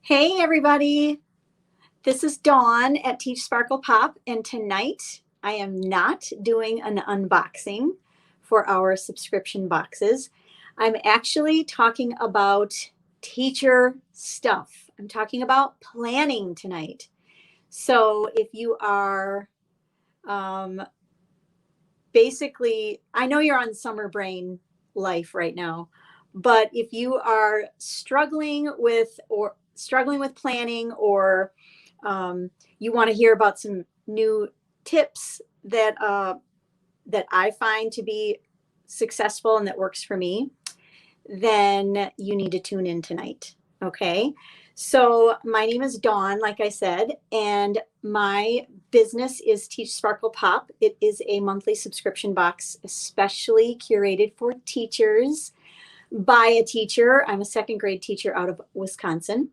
Hey, everybody. This is Dawn at Teach Sparkle Pop, and tonight I am not doing an unboxing for our subscription boxes. I'm actually talking about teacher stuff. I'm talking about planning tonight. So if you are um, basically, I know you're on summer brain life right now, but if you are struggling with planning, or you want to hear about some new tips that I find to be successful and that works for me, then you need to tune in tonight. Okay. So my name is Dawn, like I said, and my business is Teach Sparkle Pop. It is a monthly subscription box, especially curated for teachers by a teacher. I'm a second grade teacher out of Wisconsin.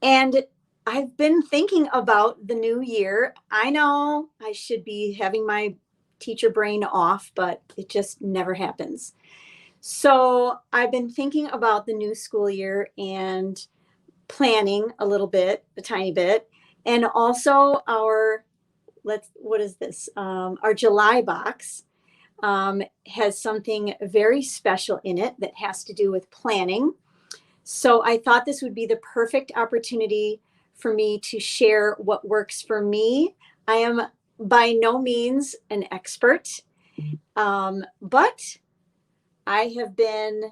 And I've been thinking about the new year. I know I should be having my teacher brain off, but it just never happens. So I've been thinking about the new school year and planning a little bit, a tiny bit, and also what is this? Our July box has something very special in it that has to do with planning. So I thought this would be the perfect opportunity for me to share what works for me. I am by no means an expert, but I have been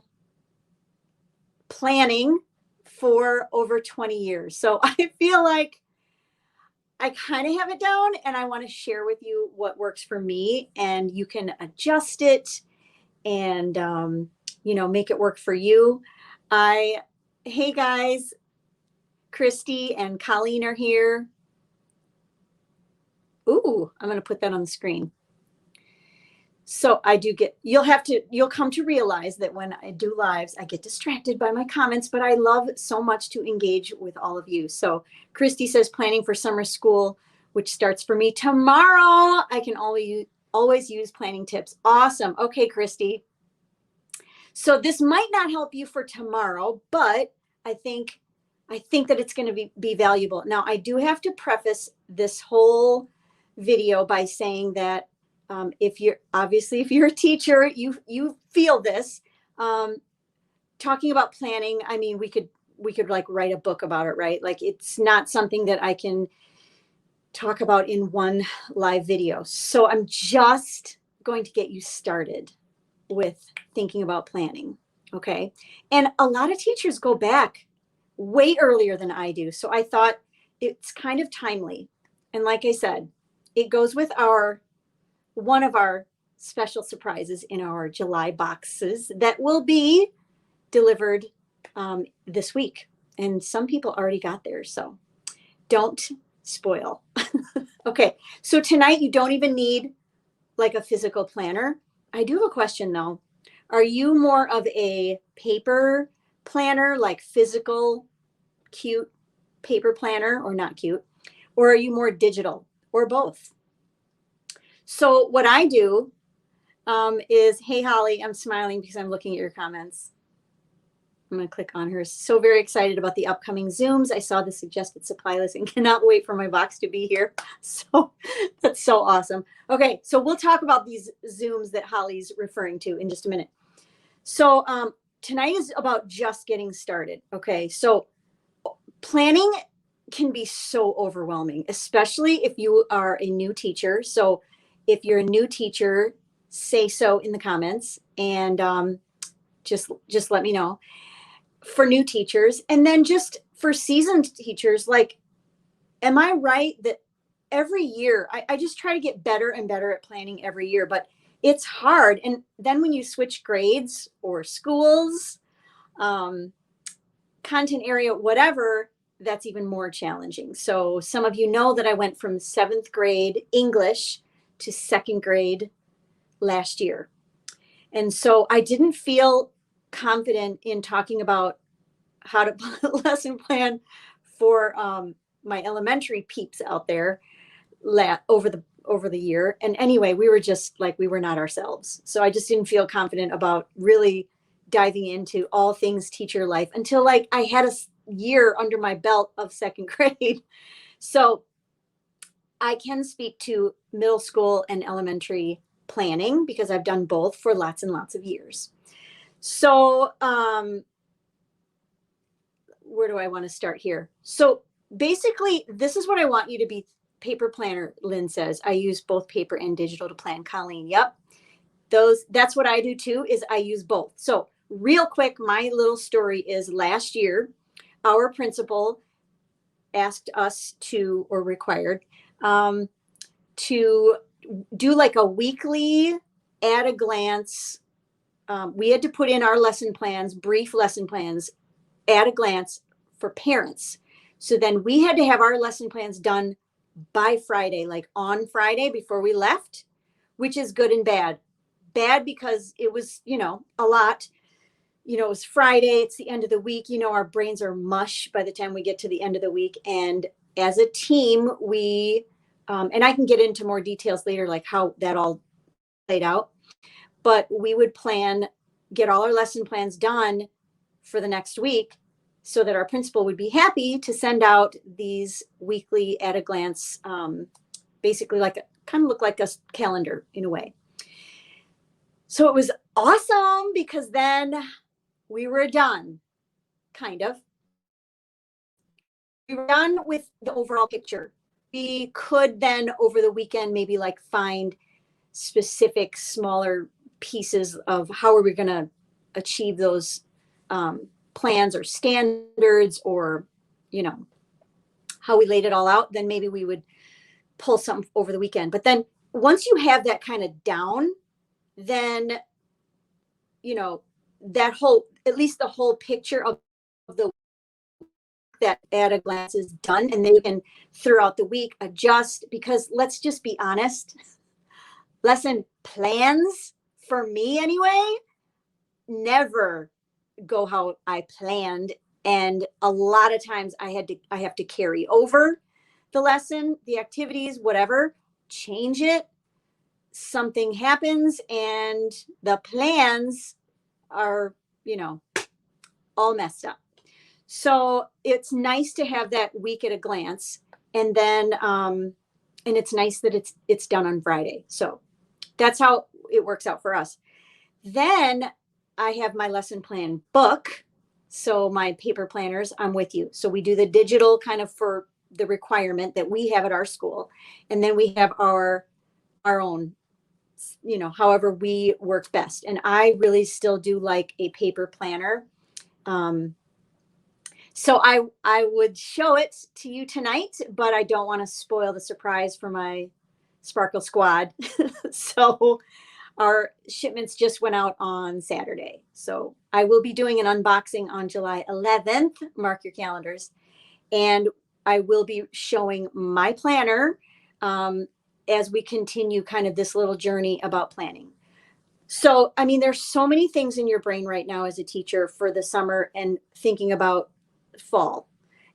planning for over 20 years. So I feel like I kind of have it down, and I want to share with you what works for me, and you can adjust it and, make it work for you. Hey guys, Christy and Colleen are here. Ooh, I'm going to put that on the screen. So you'll come to realize that when I do lives, I get distracted by my comments, but I love so much to engage with all of you. So Christy says planning for summer school, which starts for me tomorrow. I can always use planning tips. Awesome. Okay, Christy. So this might not help you for tomorrow, but I think that it's going to be valuable. Now, I do have to preface this whole video by saying that if you're a teacher, you feel this. Talking about planning, I mean, we could like write a book about it, right? Like, it's not something that I can talk about in one live video. So I'm just going to get you started with thinking about planning. Okay. And a lot of teachers go back way earlier than I do. So I thought it's kind of timely. And like I said, it goes with one of our special surprises in our July boxes that will be delivered this week. And some people already got theirs, so don't spoil. Okay, so tonight you don't even need like a physical planner. I do have a question though. Are you more of a paper planner, like physical, cute paper planner, or not cute? Or are you more digital, or both? So what I do is, hey, Holly, I'm smiling because I'm looking at your comments. I'm going to click on her. So very excited about the upcoming Zooms. I saw the suggested supply list and cannot wait for my box to be here. So that's so awesome. Okay, so we'll talk about these Zooms that Holly's referring to in just a minute. So tonight is about just getting started. Okay, so planning can be so overwhelming, especially if you are a new teacher. So if you're a new teacher, say so in the comments, and just let me know. For new teachers, and then just for seasoned teachers, like, am I right that every year I just try to get better and better at planning every year, but it's hard. And then when you switch grades or schools, content area, whatever, that's even more challenging. So some of you know that I went from 7th grade English to 2nd grade last year. And so I didn't feel confident in talking about how to lesson plan for my elementary peeps out there over the year. And anyway, we were not ourselves. So I just didn't feel confident about really diving into all things teacher life until like I had year under my belt of second grade. So I can speak to middle school and elementary planning because I've done both for lots and lots of years. So, where do I want to start here? So basically, this is what I want you to be. Paper planner, Lynn says. I use both paper and digital to plan. Colleen, yep. That's what I do too, is I use both. So real quick, my little story is last year, our principal asked us to, or required, to do like a weekly at a glance. We had to put in our lesson plans, brief lesson plans at a glance for parents. So then we had to have our lesson plans done by Friday, like on Friday before we left, which is good and bad. Bad because it was, a lot. It was Friday, it's the end of the week, our brains are mush by the time we get to the end of the week. And as a team, we, and I can get into more details later, like how that all played out, but we would get all our lesson plans done for the next week so that our principal would be happy to send out these weekly at a glance, basically kind of look like a calendar in a way. So it was awesome because then we were done, kind of. We were done with the overall picture. We could then over the weekend maybe like find specific smaller pieces of how are we going to achieve those plans or standards, or how we laid it all out. Then maybe we would pull something over the weekend. But then once you have that kind of down, then that whole, at least the whole picture of the that at a glance is done, and then you can throughout the week adjust, because let's just be honest, lesson plans for me anyway never go how I planned, and a lot of times I have to carry over the lesson, the activities, whatever, change it, something happens, and the plans are all messed up. So it's nice to have that week at a glance, and then and it's nice that it's done on Friday. So that's how it works out for us. Then I have my lesson plan book. So my paper planners, I'm with you. So we do the digital kind of for the requirement that we have at our school, and then we have our own, however we work best. And I really still do like a paper planner. So I would show it to you tonight, but I don't want to spoil the surprise for my Sparkle Squad. So our shipments just went out on Saturday. So I will be doing an unboxing on July 11th. Mark your calendars. And I will be showing my planner as we continue kind of this little journey about planning. So, I mean, there's so many things in your brain right now as a teacher for the summer and thinking about fall.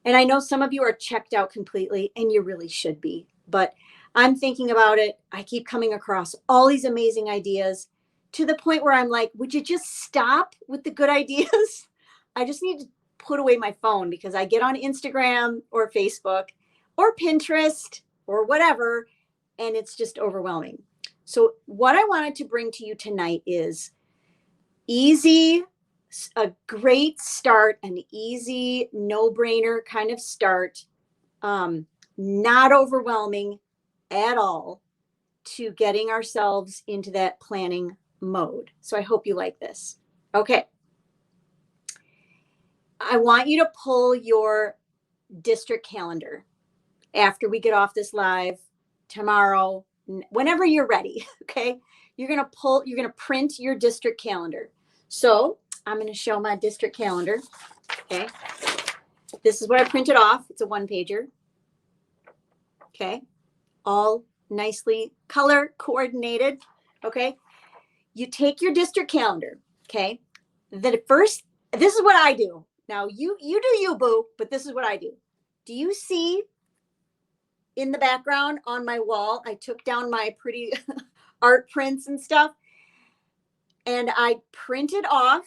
And I know some of you are checked out completely, and you really should be, but I'm thinking about it. I keep coming across all these amazing ideas to the point where I'm like, would you just stop with the good ideas? I just need to put away my phone because I get on Instagram or Facebook or Pinterest or whatever, and it's just overwhelming. So what I wanted to bring to you tonight is a great start, an easy, no-brainer kind of start, not overwhelming at all, to getting ourselves into that planning mode. So I hope you like this. Okay. I want you to pull your district calendar after we get off this live tomorrow, whenever you're ready. Okay. You're going to print your district calendar. So I'm going to show my district calendar. Okay. This is what I printed off. It's a 1-pager. Okay. All nicely color coordinated. Okay. You take your district calendar. Okay. Then first, this is what I do. Now you do you, boo, but this is what I do. Do you see in the background on my wall, I took down my pretty art prints and stuff, and I printed off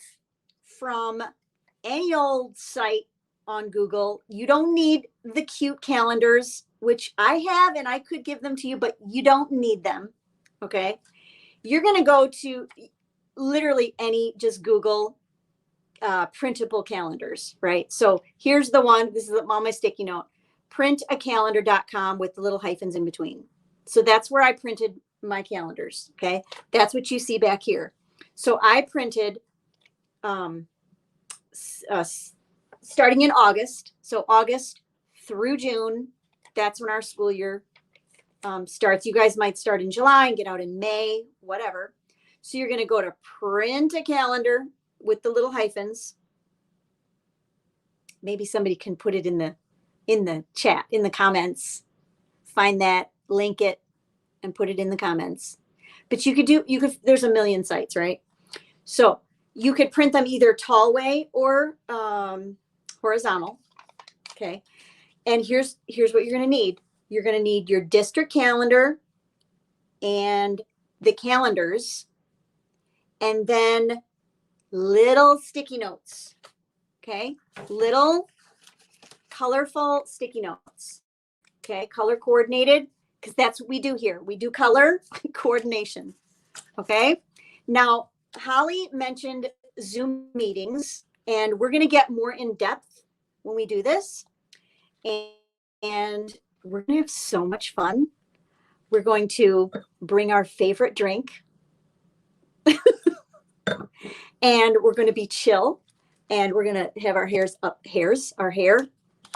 from any old site on Google. You don't need the cute calendars, which I have, and I could give them to you, but you don't need them. Okay. You're going to go to literally just Google printable calendars, right? So here's the one. This is on my sticky note, printacalendar.com with the little hyphens in between. So that's where I printed my calendars. Okay. That's what you see back here. So I printed starting in August. So August through June, that's when our school year starts. You guys might start in July and get out in May, whatever. So you're going to go to print a calendar with the little hyphens. Maybe somebody can put it in the chat, in the comments. Find that, link it, and put it in the comments. But there's a million sites, right? So you could print them either tall way or horizontal. Okay. And here's what you're going to need. You're going to need your district calendar and the calendars, and then little sticky notes. Okay. Little colorful sticky notes. Okay. Color coordinated, because that's what we do here. We do color coordination. Okay. Now, Holly mentioned Zoom meetings, and we're going to get more in depth when we do this. And we're going to have so much fun. We're going to bring our favorite drink and we're going to be chill, and we're going to have our hair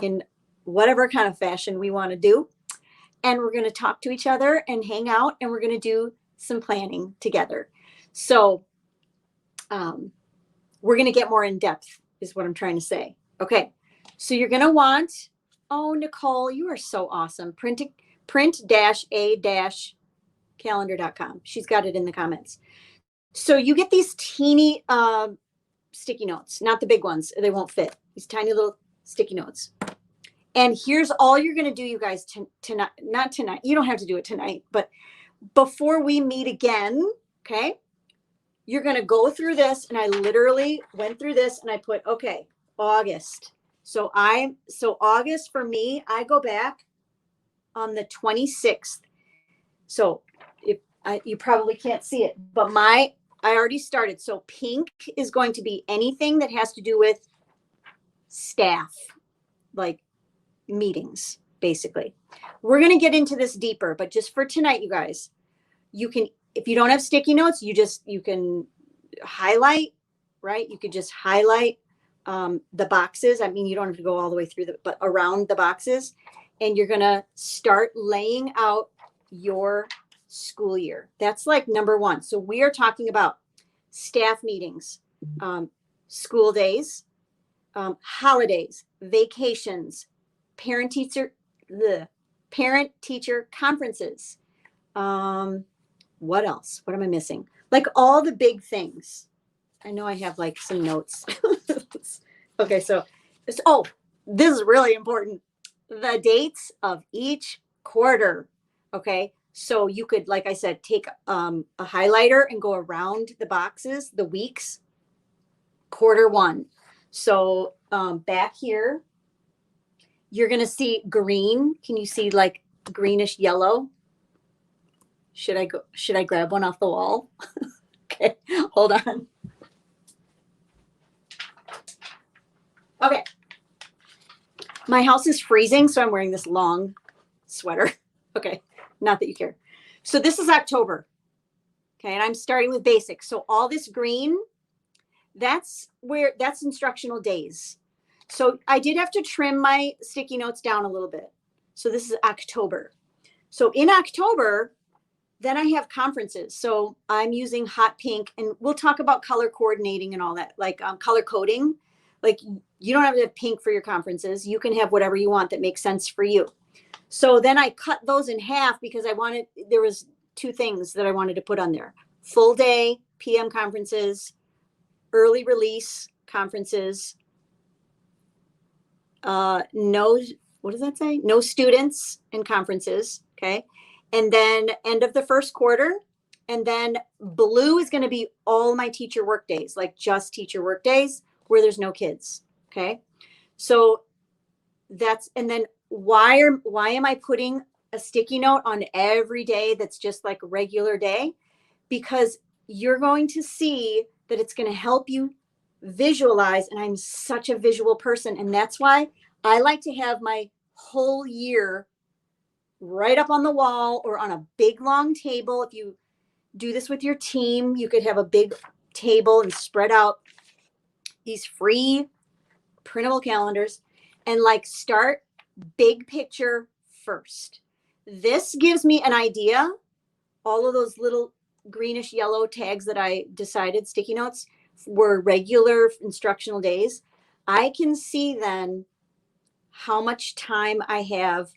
in whatever kind of fashion we want to do. And we're going to talk to each other and hang out, and we're going to do some planning together. So we're going to get more in depth is what I'm trying to say. Okay. So you're going to want, oh, Nicole, you are so awesome. Print-a-calendar.com. She's got it in the comments. So you get these teeny sticky notes, not the big ones. They won't fit. These tiny little sticky notes. And here's all you're going to do, you guys, tonight, not tonight. You don't have to do it tonight, but before we meet again, okay, you're going to go through this. And I literally went through this and I put, okay, August. So August for me, I go back on the 26th. So you probably can't see it, but I already started. So pink is going to be anything that has to do with staff, like meetings, basically. We're going to get into this deeper, but just for tonight, you guys, you can, if you don't have sticky notes, you can highlight, right? You could just highlight the boxes. I mean, you don't have to go all the way through but around the boxes, and you're going to start laying out your school year. That's like number one. So we are talking about staff meetings, school days, holidays, vacations, parent teacher conferences. What else? What am I missing? Like all the big things. I know I have like some notes. Okay. So, this is really important. The dates of each quarter. Okay. So you could, like I said, take a highlighter and go around the boxes, the weeks, quarter one. So back here, you're going to see green. Can you see like greenish yellow? Should I grab one off the wall? Okay, hold on. Okay. My house is freezing, so I'm wearing this long sweater. Okay. Not that you care. So this is October. Okay. And I'm starting with basics. So all this green, that's instructional days. So I did have to trim my sticky notes down a little bit. So this is October. So in October, then I have conferences. So I'm using hot pink, and we'll talk about color coordinating and all that, like color coding. Like you don't have to have pink for your conferences. You can have whatever you want that makes sense for you. So then I cut those in half because there was two things that I wanted to put on there: full day PM conferences, early release conferences, what does that say? No students and conferences. Okay. And then end of the first quarter. And then blue is going to be all my teacher work days, like just teacher work days where there's no kids. Okay. So and then why am I putting a sticky note on every day that's just like a regular day? Because you're going to see that it's going to help you visualize. And I'm such a visual person. And that's why I like to have my whole year right up on the wall or on a big long table. If you do this with your team, you could have a big table and spread out these free printable calendars and like start big picture first. This gives me an idea. All of those little greenish yellow tags that I decided, sticky notes, were regular instructional days. I can see then how much time I have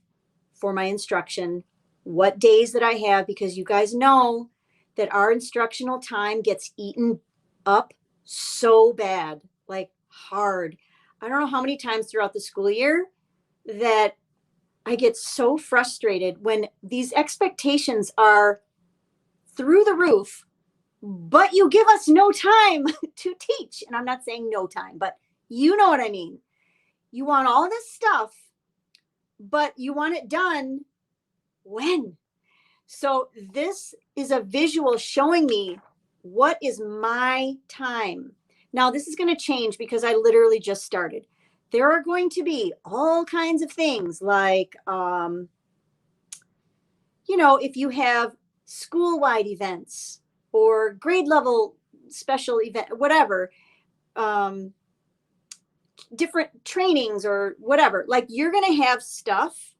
for my instruction, what days that I have, because you guys know that our instructional time gets eaten up so bad, like hard. I don't know how many times throughout the school year that I get so frustrated when these expectations are through the roof, but you give us no time to teach. And I'm not saying no time, but you know what I mean. You want all this stuff, but you want it done when? So this is a visual showing me what is my time. Now, this is going to change because I literally just started. There are going to be all kinds of things like, if you have school-wide events or grade level special event, whatever, different trainings or whatever, like you're going to have stuff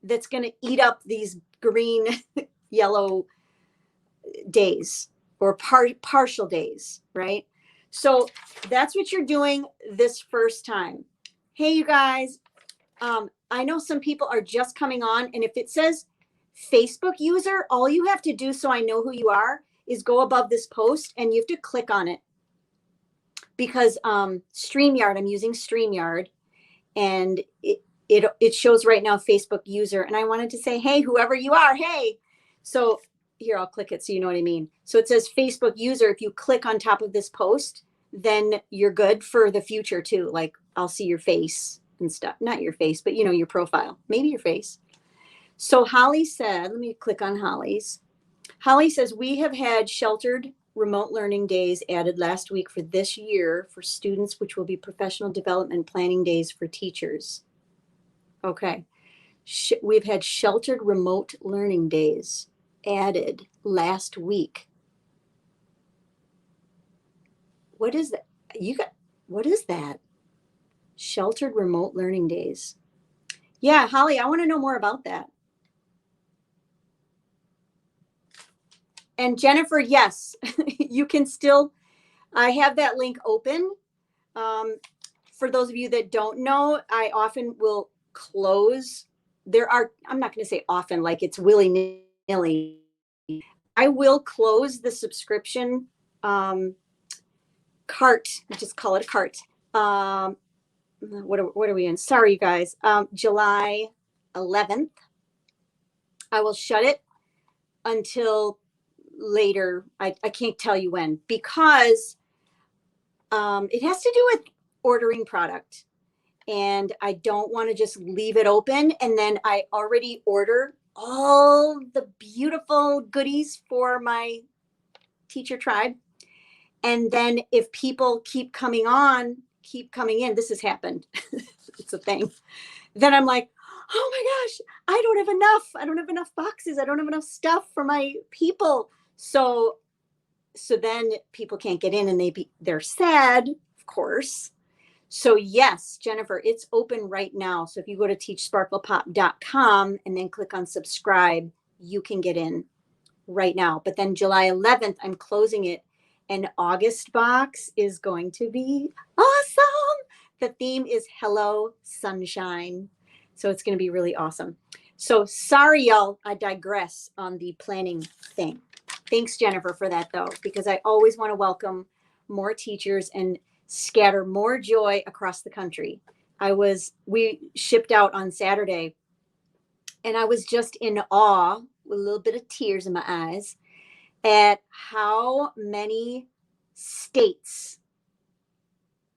that's going to eat up these green, yellow days or partial days, right? So that's what you're doing this first time. Hey, you guys, I know some people are just coming on, and if it says Facebook user, all you have to do, so I know who you are, is go above this post and you have to click on it. Because StreamYard, I'm using StreamYard, and it shows right now Facebook user. And I wanted to say, hey, whoever you are, hey. So here, I'll click it so you know what I mean. So it says Facebook user. If you click on top of this post, then you're good for the future too. Like I'll see your face and stuff. Not your face, but your profile, maybe your face. So Holly said, let me click on Holly's. Holly says, we have had sheltered remote learning days added last week for this year for students, which will be professional development planning days for teachers. Okay. We've had sheltered remote learning days added last week. What is that? What is that? Sheltered remote learning days. Yeah, Holly, I want to know more about that. And Jennifer, yes, you can still, I have that link open. For those of you that don't know, I often will close. I'm not going to say often, like it's willy-nilly. I will close the subscription cart, just call it a cart. What are we in? Sorry, you guys. July 11th. I will shut it until later. I can't tell you when, because it has to do with ordering product. And I don't want to just leave it open. And then I already order all the beautiful goodies for my teacher tribe. And then if people keep coming in, this has happened. It's a thing. Then I'm like, oh my gosh, I don't have enough. I don't have enough boxes. I don't have enough stuff for my people. So then people can't get in and they're sad, of course. So yes, Jennifer, it's open right now. So if you go to teachsparklepop.com and then click on subscribe, you can get in right now. But then July 11th, I'm closing it. And August box is going to be awesome. The theme is Hello Sunshine. So it's going to be really awesome. So sorry, y'all, I digress on the planning thing. Thanks, Jennifer, for that, though, because I always want to welcome more teachers and scatter more joy across the country. We shipped out on Saturday, and I was just in awe with a little bit of tears in my eyes at how many states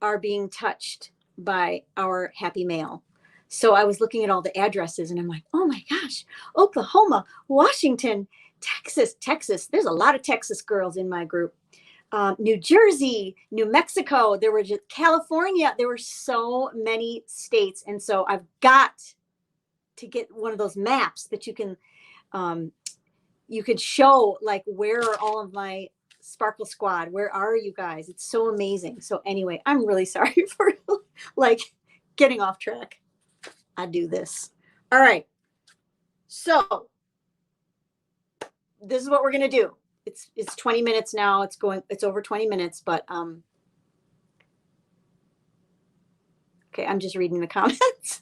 are being touched by our Happy Mail. So I was looking at all the addresses and I'm like, oh my gosh, Oklahoma, Washington, Texas. There's a lot of Texas girls in my group. New Jersey, New Mexico, there were just California. There were so many states. And so I've got to get one of those maps that you could show, like, where are all of my Sparkle Squad? Where are you guys? It's so amazing. So anyway, I'm really sorry for like getting off track. I do this. All right. So this is what we're going to do. It's 20 minutes now. It's over 20 minutes, but okay, I'm just reading the comments.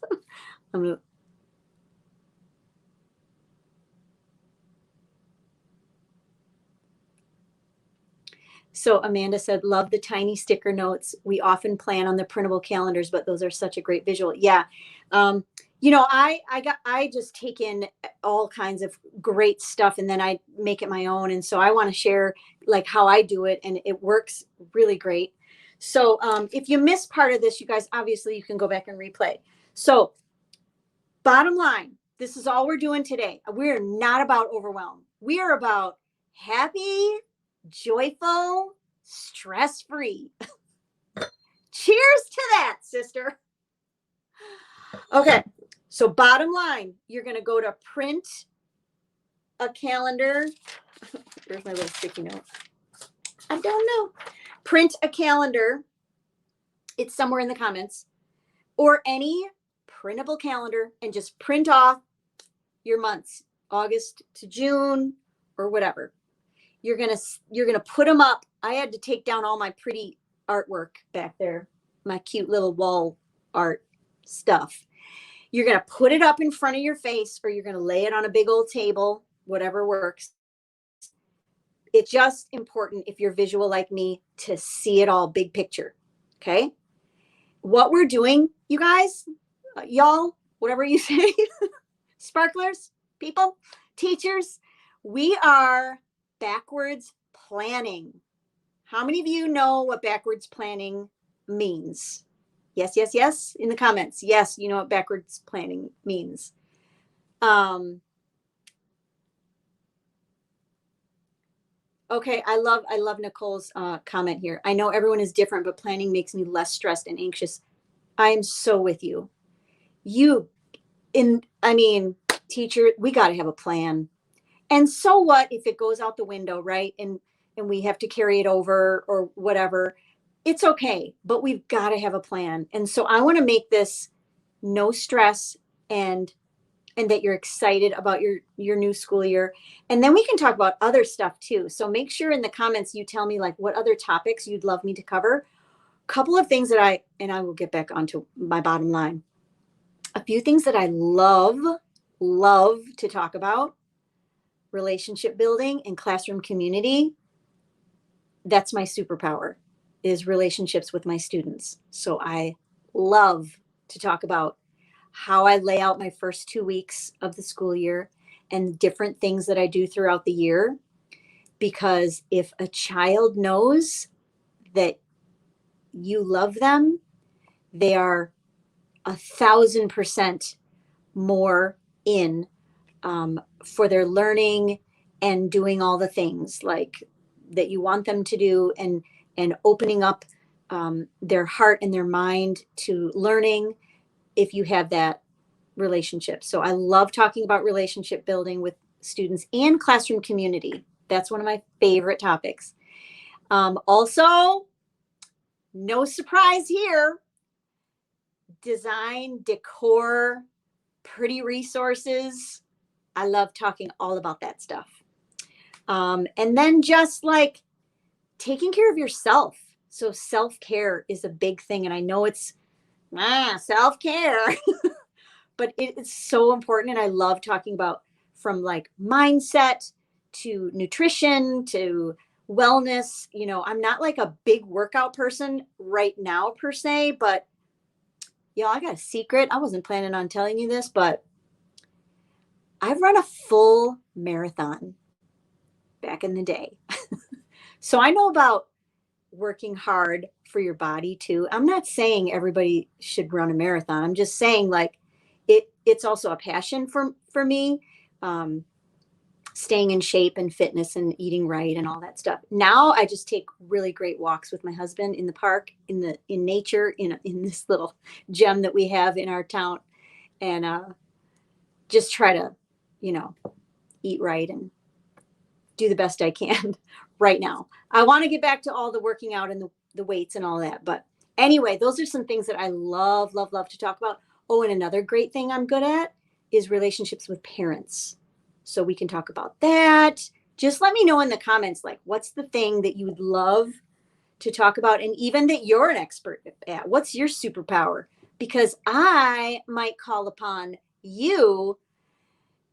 So Amanda said, love the tiny sticker notes. We often plan on the printable calendars, but those are such a great visual. Yeah. I just take in all kinds of great stuff and then I make it my own. And so I want to share like how I do it, and it works really great. So if you missed part of this, you guys, obviously you can go back and replay. So bottom line, this is all we're doing today. We're not about overwhelm. We are about happy, joyful, stress-free. Cheers to that, sister. Okay. So bottom line, you're going to go to print a calendar. Here's my little sticky note. I don't know. Print a calendar. It's somewhere in the comments, or any printable calendar, and just print off your months, August to June or whatever. You're going to put them up. I had to take down all my pretty artwork back there, my cute little wall art stuff. You're going to put it up in front of your face, or you're going to lay it on a big old table, whatever works. It's just important, if you're visual like me, to see it all big picture. Okay. What we're doing, you guys, y'all, whatever you say, sparklers, people, teachers, we are backwards planning. How many of you know what backwards planning means? Yes, yes, yes, in the comments. Yes, you know what backwards planning means. Okay, I love Nicole's comment here. I know everyone is different, but planning makes me less stressed and anxious. I am so with you. Teacher, we got to have a plan. And so what if it goes out the window, right? And we have to carry it over or whatever. It's okay, but we've got to have a plan. And so I want to make this no stress and that you're excited about your new school year. And then we can talk about other stuff too. So make sure in the comments you tell me like what other topics you'd love me to cover. A couple of things that I will get back onto my bottom line. A few things that I love to talk about: relationship building and classroom community. That's my superpower, is relationships with my students. So I love to talk about how I lay out my first 2 weeks of the school year and different things that I do throughout the year. Because if a child knows that you love them, they are 1,000% more in for their learning and doing all the things like that you want them to do, and opening up their heart and their mind to learning if you have that relationship. So I love talking about relationship building with students and classroom community. That's one of my favorite topics. Also, no surprise here, design, decor, pretty resources. I love talking all about that stuff. And then just like taking care of yourself. So self-care is a big thing. And I know it's self-care, but it's so important. And I love talking about from like mindset to nutrition to wellness. You know, I'm not like a big workout person right now per se, but I got a secret. I wasn't planning on telling you this, but I've run a full marathon back in the day. So I know about working hard for your body too. I'm not saying everybody should run a marathon. I'm just saying like it's also a passion for me. Staying in shape and fitness and eating right and all that stuff. Now I just take really great walks with my husband in the park, in nature, in this little gem that we have in our town, and just try to, eat right and do the best I can right now. I want to get back to all the working out and the weights and all that. But anyway, those are some things that I love, love, love to talk about. Oh, and another great thing I'm good at is relationships with parents. So we can talk about that. Just let me know in the comments, like, what's the thing that you would love to talk about? And even that you're an expert at. What's your superpower? Because I might call upon you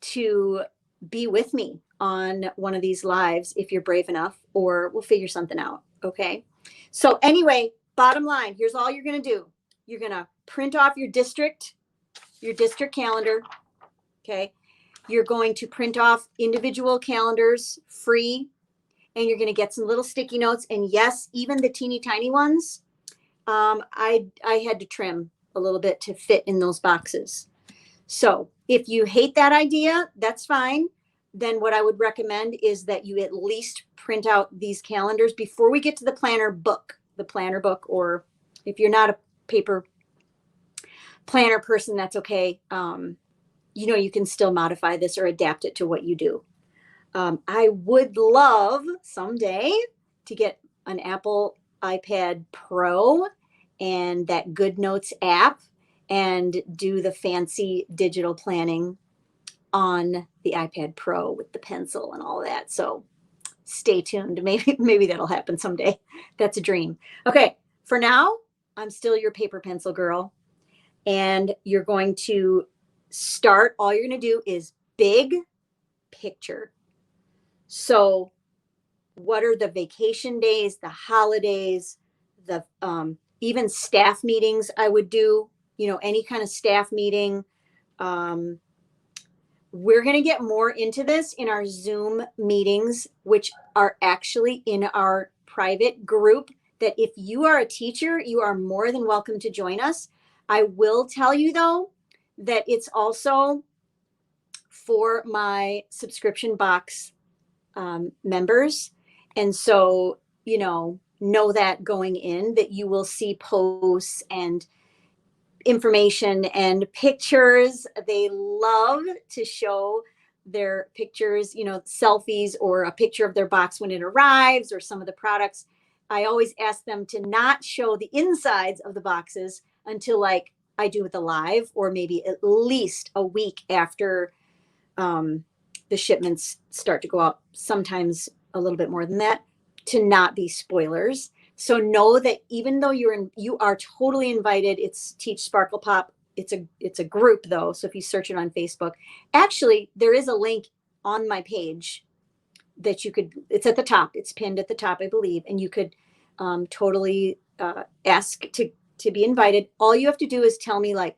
to be with me on one of these lives if you're brave enough, or we'll figure something out. Okay. So anyway, bottom line, here's all you're going to do. You're going to print off your district calendar. Okay. You're going to print off individual calendars free, and you're going to get some little sticky notes. And yes, even the teeny tiny ones, I had to trim a little bit to fit in those boxes. So if you hate that idea, that's fine. Then what I would recommend is that you at least print out these calendars before we get to the planner book, or if you're not a paper planner person, that's okay. You can still modify this or adapt it to what you do. I would love someday to get an Apple iPad Pro and that GoodNotes app and do the fancy digital planning on the iPad Pro with the pencil and all that. So stay tuned. Maybe that'll happen someday. That's a dream. Okay, for now, I'm still your paper pencil girl. And you're going to start, all you're going to do is big picture. So what are the vacation days, the holidays, the even staff meetings I would do, any kind of staff meeting. We're going to get more into this in our Zoom meetings, which are actually in our private group, that if you are a teacher, you are more than welcome to join us. I will tell you, though, that it's also for my subscription box members. And so, know that going in, that you will see posts and information and pictures. They love to show their pictures, selfies or a picture of their box when it arrives or some of the products. I always ask them to not show the insides of the boxes until like I do with the live, or maybe at least a week after the shipments start to go out, sometimes a little bit more than that, to not be spoilers. So know that even though you are totally invited. It's Teach Sparkle Pop. It's a group though. So if you search it on Facebook, actually there is a link on my page that it's at the top. It's pinned at the top, I believe. And you could totally ask to be invited. All you have to do is tell me like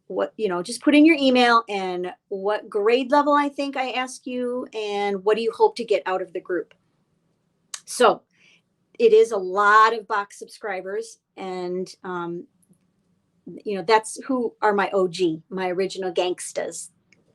what, just put in your email and what grade level I think I ask you, and what do you hope to get out of the group. So it is a lot of box subscribers, and that's who are my OG, my original gangstas.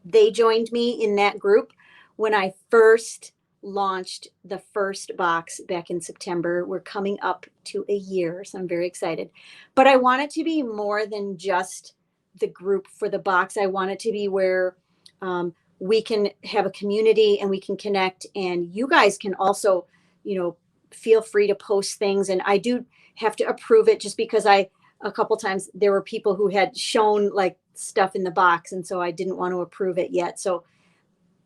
They joined me in that group when I first launched the first box back in September. We're coming up to a year, so I'm very excited. But I want it to be more than just the group for the box. I want it to be where we can have a community and we can connect, and you guys can also, feel free to post things. And I do have to approve it, just because a couple times there were people who had shown like stuff in the box, and so I didn't want to approve it yet. So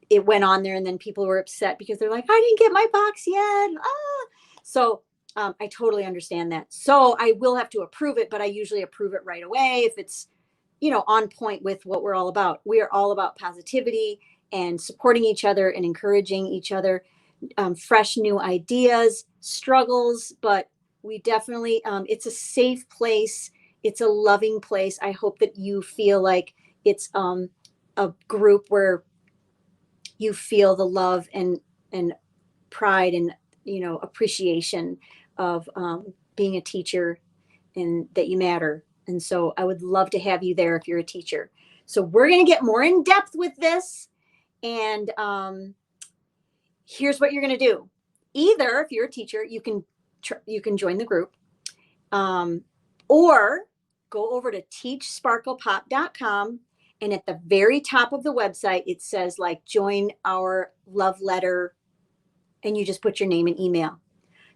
it went on there, and then people were upset because they're like, I didn't get my box yet. So I totally understand that. So I will have to approve it, but I usually approve it right away if it's, on point with what we're all about. We are all about positivity and supporting each other and encouraging each other, fresh new ideas, struggles, but we definitely, it's a safe place. It's a loving place. I hope that you feel like it's a group where you feel the love and pride and, appreciation of being a teacher and that you matter. And so I would love to have you there if you're a teacher. So we're going to get more in depth with this. And here's what you're going to do. Either if you're a teacher, you can join the group, or go over to teachsparklepop.com. And at the very top of the website, it says like, join our love letter. And you just put your name and email.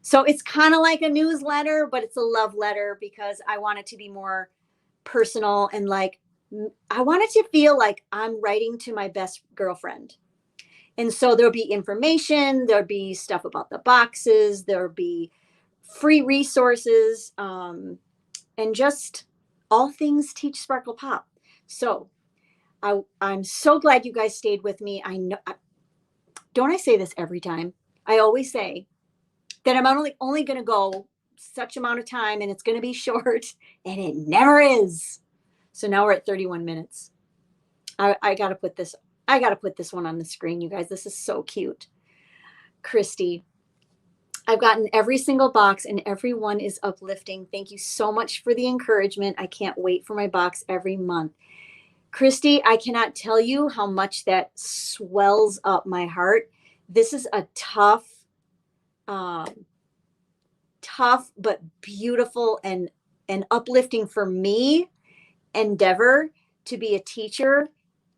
So it's kind of like a newsletter, but it's a love letter because I want it to be more personal. And like, I want it to feel like I'm writing to my best girlfriend. And so there'll be information, there'll be stuff about the boxes, there'll be free resources, and just all things Teach Sparkle Pop. So I'm so glad you guys stayed with me. I know, don't I say this every time? I always say that I'm only going to go such amount of time and it's going to be short, and it never is. So now we're at 31 minutes. I got to put this one on the screen, you guys. This is so cute. Christy, I've gotten every single box and every one is uplifting. Thank you so much for the encouragement. I can't wait for my box every month. Christy, I cannot tell you how much that swells up my heart. This is a tough but beautiful and uplifting for me endeavor to be a teacher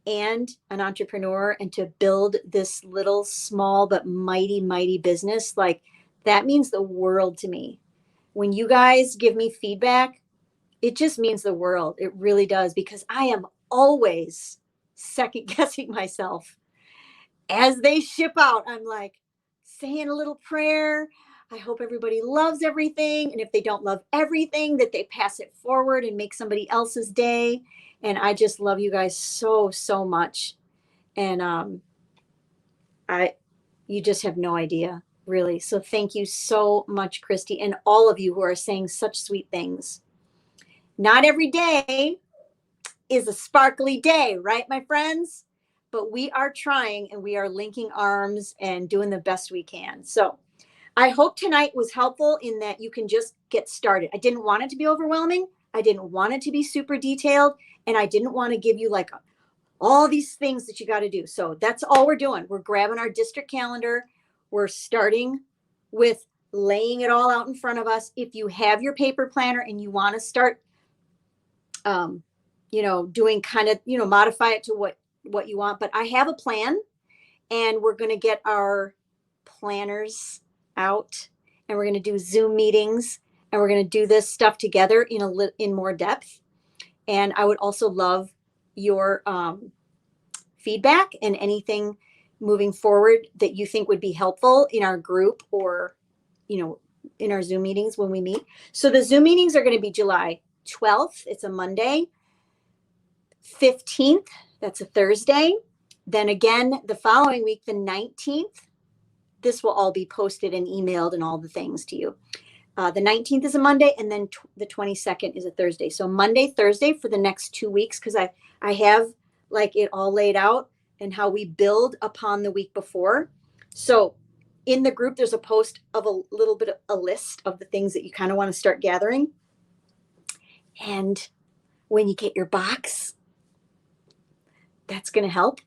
and an entrepreneur and to build this little small but mighty business. Like, that means the world to me. When you guys give me feedback, it just means the world. It really does, because I am always second guessing myself. As they ship out, I'm like saying a little prayer. I hope everybody loves everything. And if they don't love everything, that they pass it forward and make somebody else's day. And I just love you guys so, so much. And you just have no idea, really. So thank you so much, Christy, and all of you who are saying such sweet things. Not every day is a sparkly day, right, my friends? But we are trying, and we are linking arms and doing the best we can. So I hope tonight was helpful in that you can just get started. I didn't want it to be overwhelming. I didn't want it to be super detailed. And I didn't want to give you like all these things that you got to do. So that's all we're doing. We're grabbing our district calendar. We're starting with laying it all out in front of us. If you have your paper planner and you want to start, doing kind of, modify it to what you want. But I have a plan, and we're going to get our planners out, and we're going to do Zoom meetings, and we're going to do this stuff together in more depth. And I would also love your feedback and anything moving forward that you think would be helpful in our group or, in our Zoom meetings when we meet. So the Zoom meetings are going to be July 12th. It's a Monday. 15th, that's a Thursday. Then again, the following week, the 19th, this will all be posted and emailed and all the things to you. The 19th is a Monday, and then the 22nd is a Thursday. So Monday, Thursday for the next 2 weeks, because I have like it all laid out and how we build upon the week before. So in the group, there's a post of a little bit of a list of the things that you kind of want to start gathering. And when you get your box, that's going to help.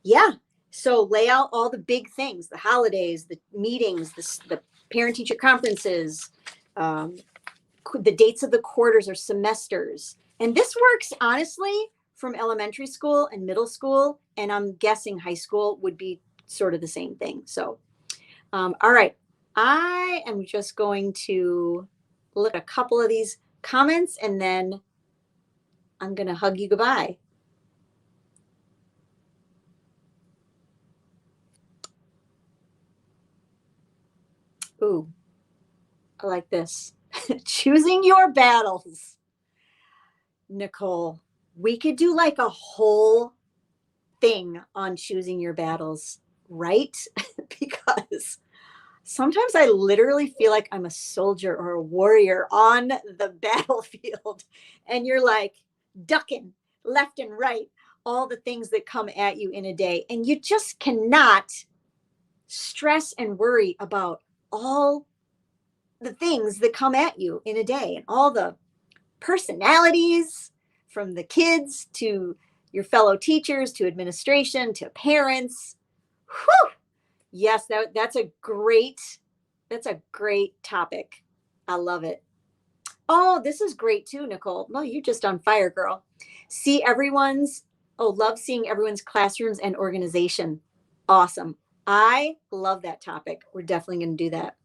Yeah. So lay out all the big things, the holidays, the meetings, the parent-teacher conferences, the dates of the quarters or semesters. And this works, honestly, from elementary school and middle school. And I'm guessing high school would be sort of the same thing. So, all right. I am just going to look at a couple of these comments, and then I'm going to hug you goodbye. Ooh, I like this. Choosing your battles. Nicole, we could do like a whole thing on choosing your battles, right? Because sometimes I literally feel like I'm a soldier or a warrior on the battlefield, and you're like ducking left and right, all the things that come at you in a day. And you just cannot stress and worry about all the things that come at you in a day and all the personalities from the kids to your fellow teachers to administration to parents. Whew! Yes, that's a great topic. I love it. Oh, this is great too, Nicole. No, you're just on fire, girl. Love seeing everyone's classrooms and organization. Awesome. I love that topic. We're definitely going to do that.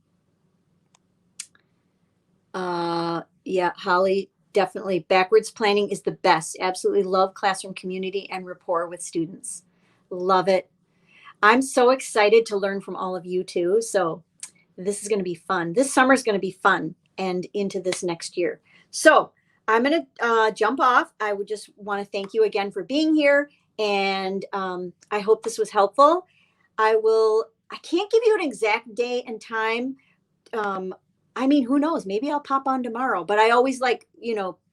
Yeah, Holly, definitely. Backwards planning is the best. Absolutely love classroom community and rapport with students. Love it. I'm so excited to learn from all of you too. So this is going to be fun. This summer is going to be fun and into this next year. So I'm going to jump off. I would just want to thank you again for being here. And I hope this was helpful. I can't give you an exact day and time. I mean, who knows? Maybe I'll pop on tomorrow, but I always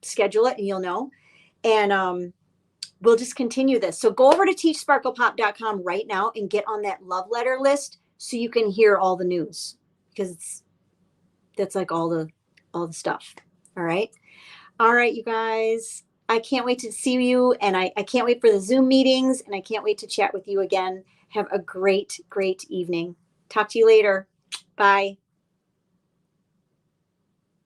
schedule it and you'll know. And we'll just continue this. So go over to teachsparklepop.com right now and get on that love letter list so you can hear all the news, because that's like all the stuff. All right. All right, you guys. I can't wait to see you, and I can't wait for the Zoom meetings, and I can't wait to chat with you again. Have a great, great evening. Talk to you later. Bye.